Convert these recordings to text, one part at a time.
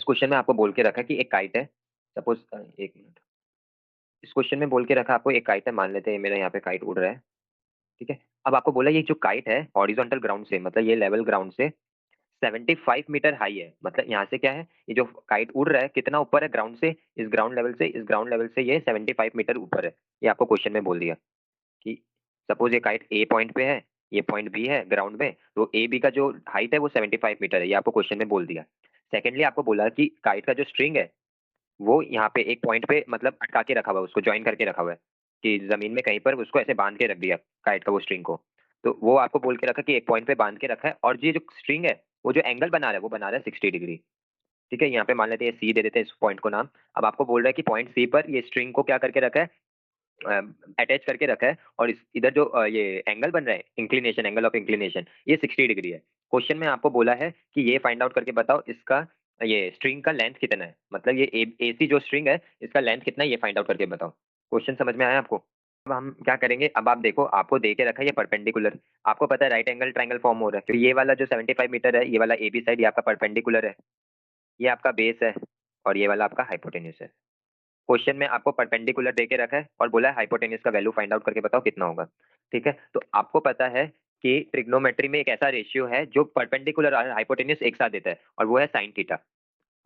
इस क्वेश्चन में आपको बोल के रखा है कि एक काइट है। सपोज एक मिनट। इस क्वेश्चन में बोल के रखा आपको एक काइट है, मान लेते हैं मेरा यहाँ पे काइट उड़ रहा है। ठीक है। अब आपको बोला ये जो काइट है हॉरिजॉन्टल ग्राउंड से, मतलब ये लेवल ग्राउंड से 75 मीटर हाई है। मतलब यहाँ से क्या है, ये जो काइट उड़ रहा है कितना ऊपर है ग्राउंड से, इस ग्राउंड लेवल से, इस ग्राउंड लेवल से ये 75 मीटर ऊपर है। ये आपको क्वेश्चन में बोल दिया कि सपोज ये काइट ए पॉइंट पे है, ये पॉइंट बी है ग्राउंड में, तो ए बी का जो हाइट है वो 75 मीटर है। ये आपको क्वेश्चन में बोल दिया। सेकेंडली आपको बोला कि काइट का जो स्ट्रिंग है वो यहाँ पे एक पॉइंट पे मतलब अटका के रखा हुआ है, उसको ज्वाइन करके रखा हुआ है कि जमीन में कहीं पर उसको ऐसे बांध के रख दिया काइट का वो स्ट्रिंग को। तो वो आपको बोल के रखा कि एक पॉइंट पे बांध के रखा है, और ये जो स्ट्रिंग है वो जो एंगल बना रहा है वो बना रहा है 60 डिग्री। ठीक है, यहाँ पे मान लेते हैं सी दे देते हैं इस पॉइंट को नाम। अब आपको बोल रहा है कि पॉइंट सी पर ये स्ट्रिंग को क्या करके रखा है, अटैच करके रखा है, और इधर जो ये एंगल बन रहा है इंक्लिनेशन, एंगल ऑफ इंक्लिनेशन, ये 60 डिग्री है। क्वेश्चन में आपको बोला है कि ये फाइंड आउट करके बताओ इसका ये स्ट्रिंग का लेंथ कितना है, मतलब ये ए सी जो स्ट्रिंग है इसका लेंथ कितना है, ये फाइंड आउट करके बताओ। क्वेश्चन समझ में आया आपको? अब हम क्या करेंगे, अब आप देखो आपको दे के रखा है ये परपेंडिकुलर। आपको पता है राइट एंगल ट्राइंगल फॉर्म हो रहा है, तो ये वाला जो 75 मीटर है, ये वाला ए बी साइड, ये आपका परपेंडिकुलर है, ये आपका बेस है, और ये वाला आपका हाइपोटेन्यूज है। क्वेश्चन में आपको परपेंडिकुलर देके रखा है और बोला है हाइपोटेन्यूज का वैल्यू फाइंड आउट करके बताओ कितना होगा। ठीक है, तो आपको पता है कि ट्रिग्नोमेट्री में एक ऐसा रेशियो है जो परपेंडिकुलर और हाइपोटेन्यूज एक साथ देता है, और वो है साइन थीटा।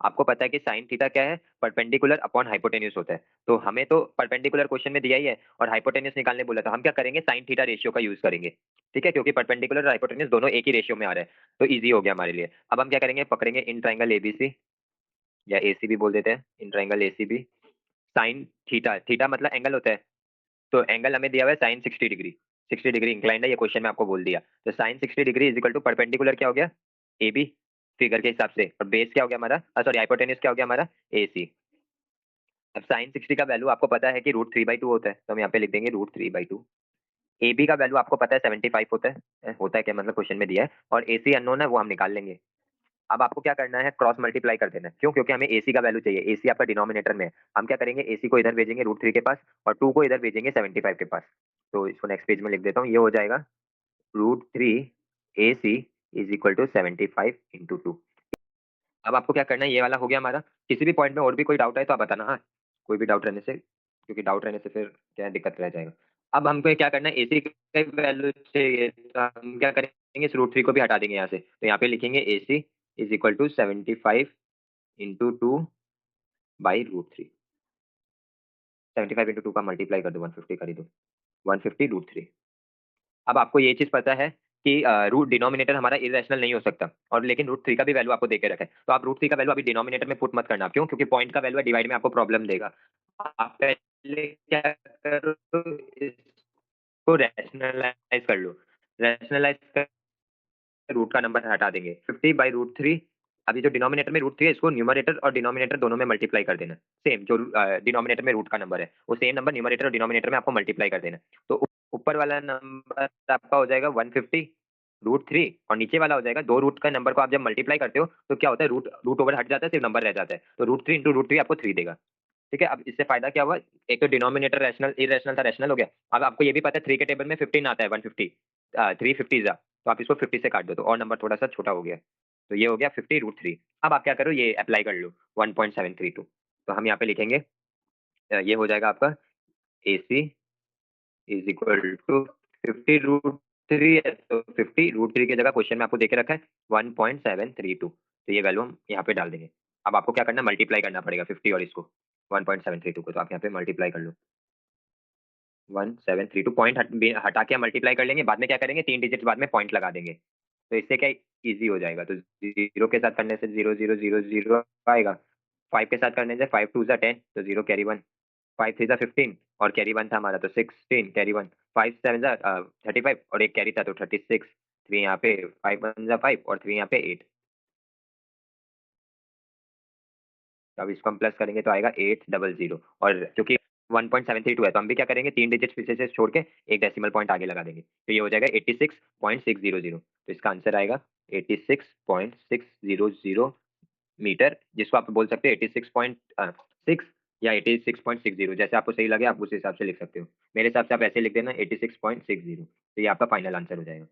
आपको पता है कि साइन थीटा क्या है, परपेंडिकुलर अपॉन हाइपोटेन्यूज होता है। तो हमें तो परपेंडिकुलर क्वेश्चन में दिया ही है और हाइपोटेन्यूज निकालने बोला, तो हम क्या करेंगे, साइन थीटा रेशियो का यूज करेंगे। ठीक है, क्योंकि परपेंडिकुलर और हाइपोटेन्यूज दोनों एक ही रेशियो में आ रहे हैं, तो इजी हो गया हमारे लिए। अब हम क्या करेंगे, पकड़ेंगे इन ट्राइंगल एबीसी, या एसीबी बोल देते हैं, in triangle ACB, sine theta, theta मतलब एंगल होता है, तो एंगल हमें दिया हुआ है साइन 60 डिग्री, 60 डिग्री इंक्लाइंड है, ये क्वेश्चन में आपको बोल दिया। तो sine 60 degree is equal to perpendicular क्या हो गया, ए बी फिगर के हिसाब से, और बेस क्या हो गया हमारा, सॉरी हाइपोटेन्यूज क्या हो गया हमारा, ए सी। अब साइन 60 का वैल्यू आपको पता है कि √3/2 होता है, तो हम यहाँ पे लिख देंगे √3/2। ए बी का वैल्यू आपको पता है 75 होता है, होता है क्या मतलब क्वेश्चन में दिया है, और ए सी अननोन है वो हम निकाल लेंगे। अब आपको क्या करना है, क्रॉस मल्टीप्लाई कर देना है। क्यों? क्योंकि हमें एसी का वैल्यू चाहिए, एसी आपका डिनोमिनेटर में है। हम क्या करेंगे, एसी को इधर भेजेंगे √3 के पास, और 2 को इधर भेजेंगे 75 के पास। तो इसको नेक्स्ट पेज में लिख देता हूँ, ये हो जाएगा √3 ए सी इज इक्वल टू 75 × 2। अब आपको क्या करना है, ये वाला हो गया हमारा। किसी भी पॉइंट में और भी कोई डाउट है तो आप बताना, हाँ, कोई भी डाउट रहने से, क्योंकि डाउट रहने से फिर क्या है, दिक्कत रह जाएगा। अब हमको क्या करना है, एसी का वैल्यू चाहिए, तो हम क्या करेंगे, इस √3 को भी हटा देंगे यहाँ से, तो यहाँ पे लिखेंगे AC is equal to 75 × 2 by √3। 75 × 2 का मल्टीप्लाई कर दो, 150 कर ही दो, 150 √3। अब आपको ये चीज पता है कि रूट डिनोमिनेटर हमारा इरेशनल नहीं हो सकता, और लेकिन √3 का भी वैल्यू आपको देके रखा है, तो आप √3 का वैल्यू अभी डिनोमिनेटर में पुट मत करना। क्यों? क्योंकि पॉइंट का वैल्यू है, डिवाइड में आपको प्रॉब्लम देगा। आप पहले क्या करो, इसको रैशनलाइज कर लो। रैशनलाइज कर रूट का नंबर हटा देंगे, 50/√3। अभी जो डिनोमिनेटर में √3 है, इसको न्यूमरेटर और डिनोमिनेटर दोनों में मल्टीप्लाई कर देना। सेम जो डिनोमिनेटर में रूट का नंबर है, वो सेम नंबर न्यूमरेटर और डिनोमिनेटर में आपको मल्टीप्लाई कर देना। तो ऊपर वाला नंबर आपका हो जाएगा 150 √3, और नीचे वाला हो जाएगा, दो रूट का नंबर को आप जब मल्टीप्लाई करते हो तो क्या होता है, रूट रूट ओवर हट जाता है, सिर्फ नंबर रह जाता है, तो √3 × √3 आपको 3 देगा। ठीक है, अब इससे फायदा क्या हुआ, एक तो डिनोमिनेटर रैशनल, इरेशनल था, रैशनल हो गया। अब आपको ये भी पता है 3 के टेबल में 15 आता है, 150, 350 जा, तो आप इसको 50 से काट दो, तो और नंबर थोड़ा सा छोटा हो गया। तो ये हो गया 50 √3। अब आप क्या करो, ये अप्लाई कर लो 1.732। तो हम यहाँ पे लिखेंगे, ये हो जाएगा आपका ए सी इज इक्वल टू 50 √3 है, तो 50 √3 की जगह क्वेश्चन में आपको देके रखा है 1.732, तो ये वैल्यू हम यहाँ पे डाल देंगे। अब आपको क्या करना, मल्टीप्लाई करना पड़ेगा 50 और इसको 1.732 को, तो आप यहाँ पे मल्टीप्लाई कर लो 1732, पॉइंट हटा के मल्टीप्लाई कर लेंगे, बाद में क्या करेंगे, 3 डिजिट बाद में पॉइंट लगा देंगे, तो इससे क्या इजी हो जाएगा। तो जीरो के साथ करने से 0 0 0 0 आएगा, 5 के साथ करने से 5 2 10, तो 0 कैरी 1, 5 3 15, और कैरी 1 था हमारा, तो 16 कैरी 1, 5 7 35, और एक कैरी था तो 36, 3 यहाँ पे, 5 1 5, और 3 यहाँ पे 8। अब इसको हम प्लस करेंगे तो आएगा 800, और क्योंकि 1.732 है, तो हम भी क्या करेंगे, 3 डिजिट पीछे से छोड़ के एक डेसिमल पॉइंट आगे लगा देंगे, तो ये हो जाएगा 86.600। तो इसका आंसर आएगा 86.600 मीटर, जिसको आप बोल सकते हैं 86.6 या 86.60, जैसे आपको सही लगे आप उस हिसाब से लिख सकते हो। मेरे हिसाब से आप ऐसे लिख देना 86.60, तो ये आपका फाइनल आंसर हो जाएगा।